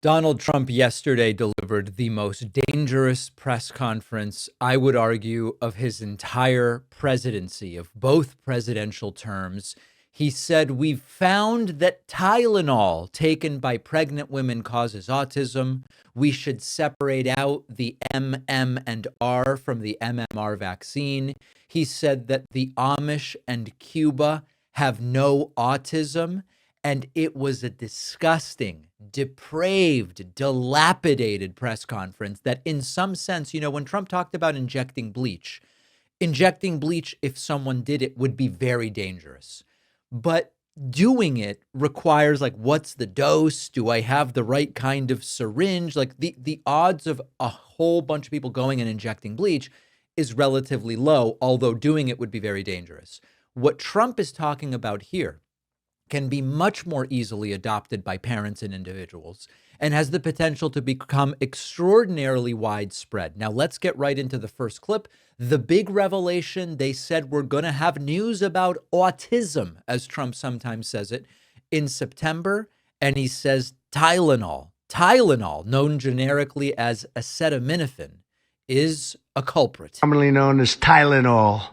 Donald Trump yesterday delivered the most dangerous press conference, I would argue, of his entire presidency, of both presidential terms. He said, "We've found that Tylenol taken by pregnant women causes autism. We should separate out the and R from the MMR vaccine." He said that the Amish and Cuba have no autism. And it was a disgusting, depraved, dilapidated press conference that, in some sense, when Trump talked about injecting bleach, if someone did it, would be very dangerous. But doing it requires, like, what's the dose? Do I have the right kind of syringe? Like, the odds of a whole bunch of people going and injecting bleach is relatively low, although doing it would be very dangerous. What Trump is talking about here can be much more easily adopted by parents and individuals and has the potential to become extraordinarily widespread. Now, let's get right into the first clip. The big revelation: they said we're going to have news about autism, as Trump sometimes says it, in September. And he says Tylenol, known generically as acetaminophen, is a culprit. Commonly known as Tylenol,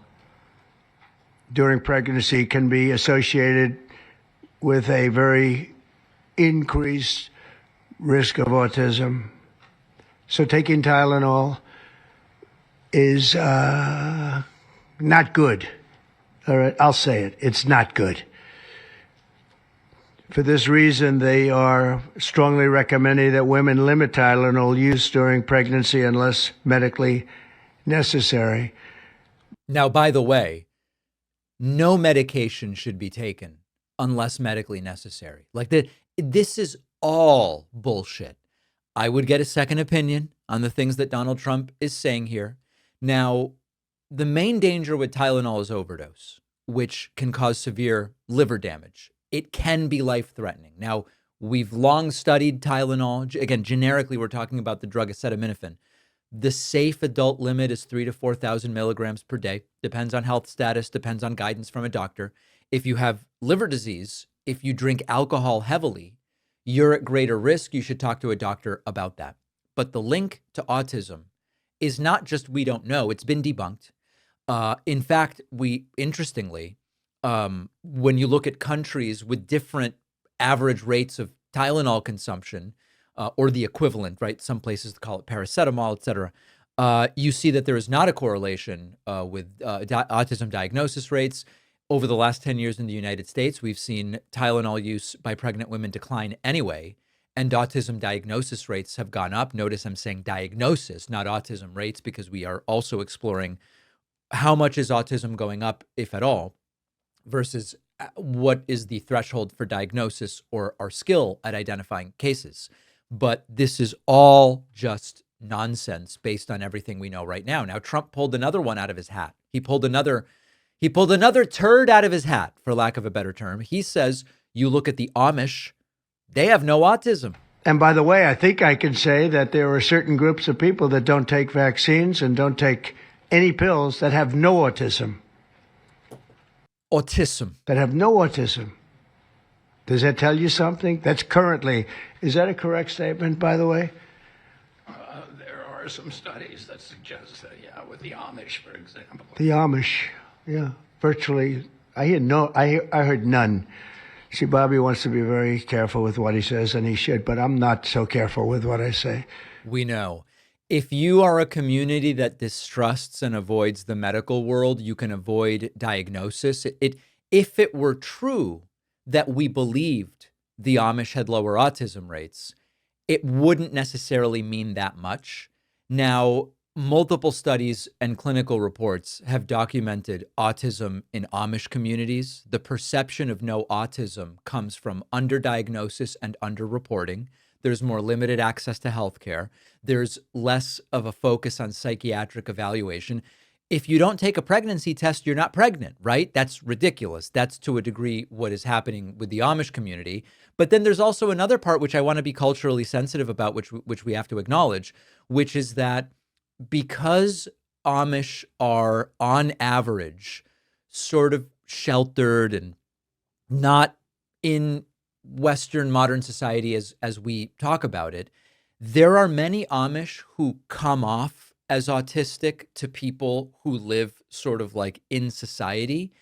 during pregnancy can be associated with a very increased risk of autism. So taking Tylenol is not good. All right, I'll say it. It's not good. For this reason, they are strongly recommending that women limit Tylenol use during pregnancy unless medically necessary. Now, by the way, no medication should be taken unless medically necessary. This is all bullshit. I would get a second opinion on the things that Donald Trump is saying here. Now, the main danger with Tylenol is overdose, which can cause severe liver damage. It can be life-threatening. Now, we've long studied Tylenol. Again, generically, we're talking about the drug acetaminophen. The safe adult limit is 3,000 to 4,000 milligrams per day. Depends on health status, depends on guidance from a doctor. If you have liver disease, if you drink alcohol heavily, you're at greater risk. You should talk to a doctor about that. But the link to autism is not just we don't know. It's been debunked. In fact, interestingly, when you look at countries with different average rates of Tylenol consumption, or the equivalent, right? Some places call it paracetamol, et cetera. You see that there is not a correlation with autism diagnosis rates. Over the last 10 years in the United States, we've seen Tylenol use by pregnant women decline anyway, and autism diagnosis rates have gone up. Notice I'm saying diagnosis, not autism rates, because we are also exploring how much is autism going up, if at all, versus what is the threshold for diagnosis or our skill at identifying cases. But this is all just nonsense based on everything we know right now. Now, Trump pulled another one out of his hat. He pulled another turd out of his hat, for lack of a better term. He says, you look at the Amish, they have no autism. And by the way, I think I can say that there are certain groups of people that don't take vaccines and don't take any pills that have no autism. That have no autism. Does that tell you something? That's currently, is that a correct statement, by the way? There are some studies that suggest that, yeah, with the Amish, for example. The Amish, yeah, virtually. I heard none. See, Bobby wants to be very careful with what he says, and he should, but I'm not so careful with what I say. We know. If you are a community that distrusts and avoids the medical world, you can avoid diagnosis. If it were true that we believed the Amish had lower autism rates, it wouldn't necessarily mean that much. Now, multiple studies and clinical reports have documented autism in Amish communities. The perception of no autism comes from underdiagnosis and underreporting. There's more limited access to healthcare. There's less of a focus on psychiatric evaluation. If you don't take a pregnancy test, you're not pregnant, right? That's ridiculous. That's to a degree what is happening with the Amish community. But then there's also another part which I want to be culturally sensitive about, which we have to acknowledge, which is that because Amish are on average sort of sheltered and not in Western modern society as we talk about it, there are many Amish who come off as autistic to people who live sort of like in society,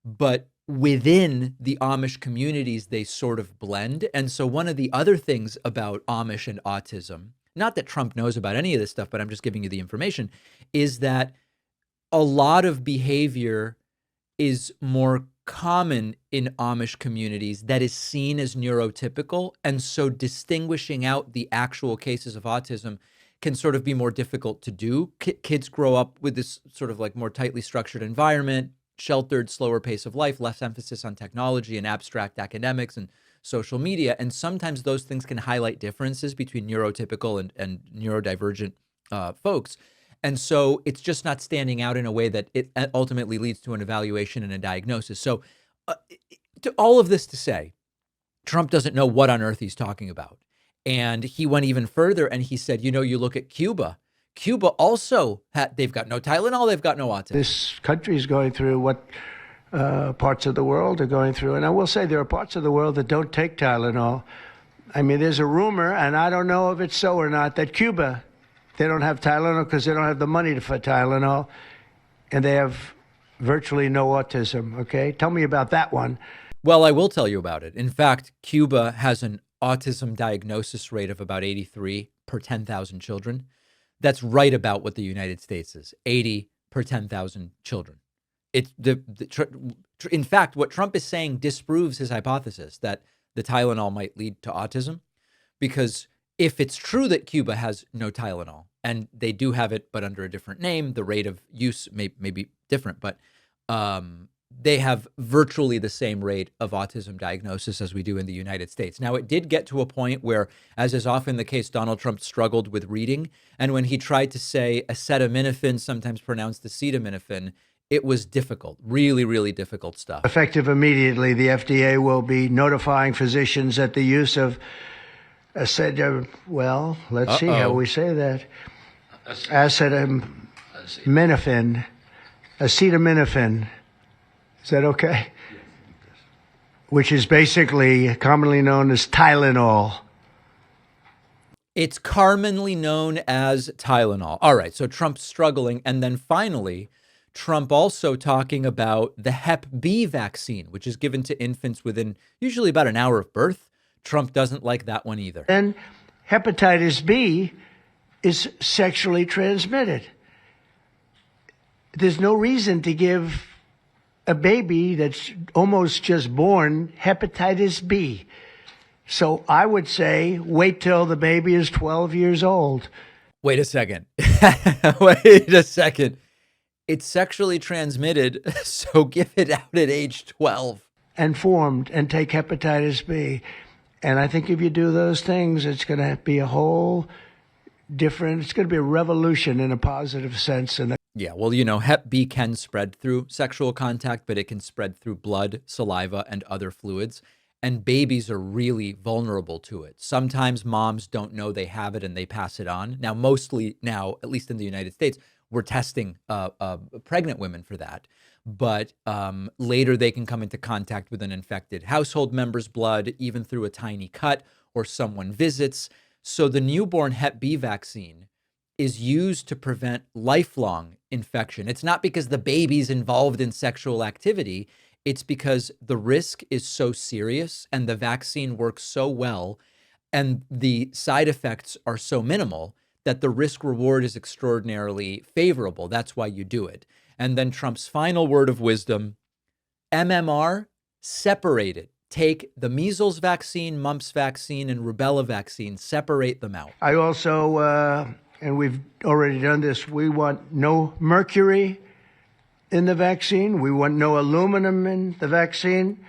but within the Amish communities, they sort of blend. And so one of the other things about Amish and autism, not that Trump knows about any of this stuff, but I'm just giving you the information, is that a lot of behavior is more common in Amish communities that is seen as neurotypical. And so distinguishing out the actual cases of autism can sort of be more difficult to do. Kids grow up with this sort of like more tightly structured environment, sheltered, slower pace of life, less emphasis on technology and abstract academics and social media. And sometimes those things can highlight differences between neurotypical and neurodivergent folks. And so it's just not standing out in a way that it ultimately leads to an evaluation and a diagnosis. So to all of this to say, Trump doesn't know what on earth he's talking about. And he went even further and he said, you know, you look at Cuba. Cuba also, they've got no Tylenol, they've got no autism. This country is going through what parts of the world are going through. And I will say there are parts of the world that don't take Tylenol. I mean, there's a rumor, and I don't know if it's so or not, that Cuba, they don't have Tylenol because they don't have the money for Tylenol, and they have virtually no autism, okay? Tell me about that one. Well, I will tell you about it. In fact, Cuba has an autism diagnosis rate of about 83 per 10,000 children. That's right about what the United States is, 80 per 10,000 children. It's in fact, what Trump is saying disproves his hypothesis that the Tylenol might lead to autism, because if it's true that Cuba has no Tylenol, and they do have it, but under a different name, the rate of use may be different, but they have virtually the same rate of autism diagnosis as we do in the United States. Now, it did get to a point where, as is often the case, Donald Trump struggled with reading. And when he tried to say acetaminophen, sometimes pronounced acetaminophen, it was difficult, really, really difficult stuff. Effective immediately, the FDA will be notifying physicians that the use of well, let's see how we say that. Acetaminophen. Is that okay? Which is basically commonly known as Tylenol. It's commonly known as Tylenol. All right, so Trump's struggling. And then finally, Trump also talking about the Hep B vaccine, which is given to infants within usually about an hour of birth. Trump doesn't like that one either. And hepatitis B is sexually transmitted. There's no reason to give a baby that's almost just born hepatitis B. So I would say wait till the baby is 12 years old. Wait a second. Wait a second. It's sexually transmitted, so give it out at age 12. And formed and take hepatitis B. And I think if you do those things, it's going to be a whole different, it's going to be a revolution in a positive sense. Yeah, well, you know, Hep B can spread through sexual contact, but it can spread through blood, saliva, and other fluids. And babies are really vulnerable to it. Sometimes moms don't know they have it and they pass it on. Now, mostly now, at least in the United States, we're testing pregnant women for that. But later they can come into contact with an infected household member's blood, even through a tiny cut or someone visits. So the newborn Hep B vaccine is used to prevent lifelong infection. It's not because the baby's involved in sexual activity. It's because the risk is so serious and the vaccine works so well and the side effects are so minimal that the risk reward is extraordinarily favorable. That's why you do it. And then Trump's final word of wisdom, MMR, separated. Take the measles vaccine, mumps vaccine, and rubella vaccine, separate them out. I also, and we've already done this, we want no mercury in the vaccine. We want no aluminum in the vaccine.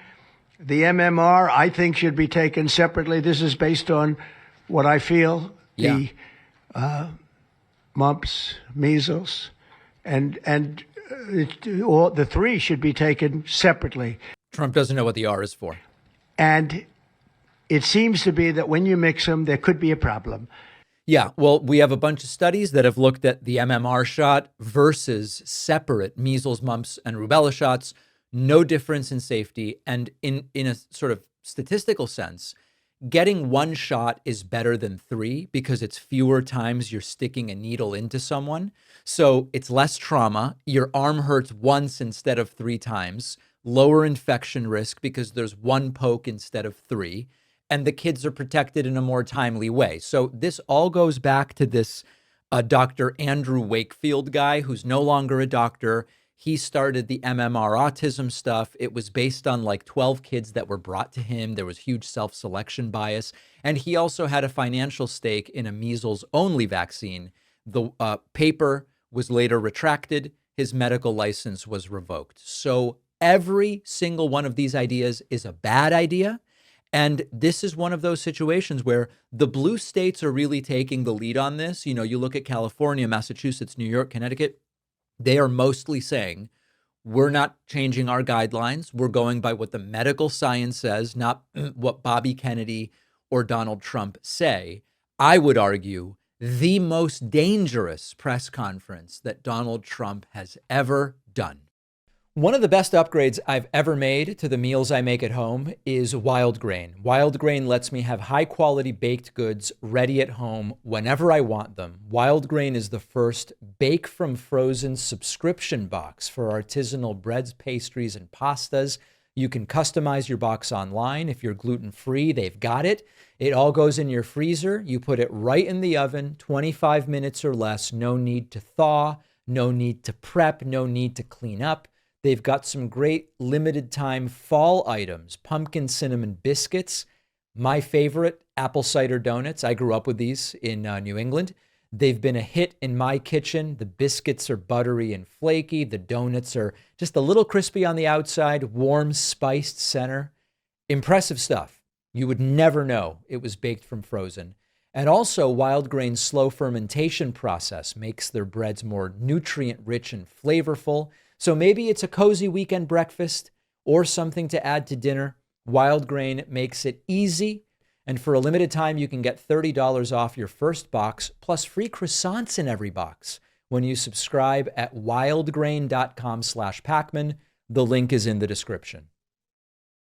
The MMR, I think, should be taken separately. This is based on what I feel. Yeah. The mumps, measles, and all the three should be taken separately. Trump doesn't know what the R is for. And it seems to be that when you mix them, there could be a problem. Yeah, well, we have a bunch of studies that have looked at the MMR shot versus separate measles, mumps, and rubella shots. No difference in safety. And in a sort of statistical sense, getting one shot is better than 3 because it's fewer times you're sticking a needle into someone. So it's less trauma. Your arm hurts once instead of 3 times, lower infection risk because there's 1 poke instead of 3, and the kids are protected in a more timely way. So this all goes back to this Dr. Andrew Wakefield guy who's no longer a doctor. He started the MMR autism stuff. It was based on like 12 kids that were brought to him. There was huge self-selection bias. And he also had a financial stake in a measles-only vaccine. The paper was later retracted. His medical license was revoked. So every single one of these ideas is a bad idea. And this is one of those situations where the blue states are really taking the lead on this. You know, you look at California, Massachusetts, New York, Connecticut. They are mostly saying, we're not changing our guidelines. We're going by what the medical science says, not what Bobby Kennedy or Donald Trump say. I would argue the most dangerous press conference that Donald Trump has ever done. One of the best upgrades I've ever made to the meals I make at home is Wild Grain. Wild Grain lets me have high quality baked goods ready at home whenever I want them. Wild Grain is the first bake from frozen subscription box for artisanal breads, pastries, and pastas. You can customize your box online. If you're gluten-free, they've got it. It all goes in your freezer. You put it right in the oven, 25 minutes or less. No need to thaw, no need to prep, no need to clean up. They've got some great limited time fall items, pumpkin cinnamon biscuits, my favorite, apple cider donuts. I grew up with these in New England. They've been a hit in my kitchen. The biscuits are buttery and flaky. The donuts are just a little crispy on the outside, warm, spiced center. Impressive stuff. You would never know it was baked from frozen. And also, Wild Grain's slow fermentation process makes their breads more nutrient-rich and flavorful. So maybe it's a cozy weekend breakfast or something to add to dinner. Wild Grain makes it easy. And for a limited time, you can get $30 off your first box plus free croissants in every box when you subscribe at wildgrain.com/Pakman. The link is in the description.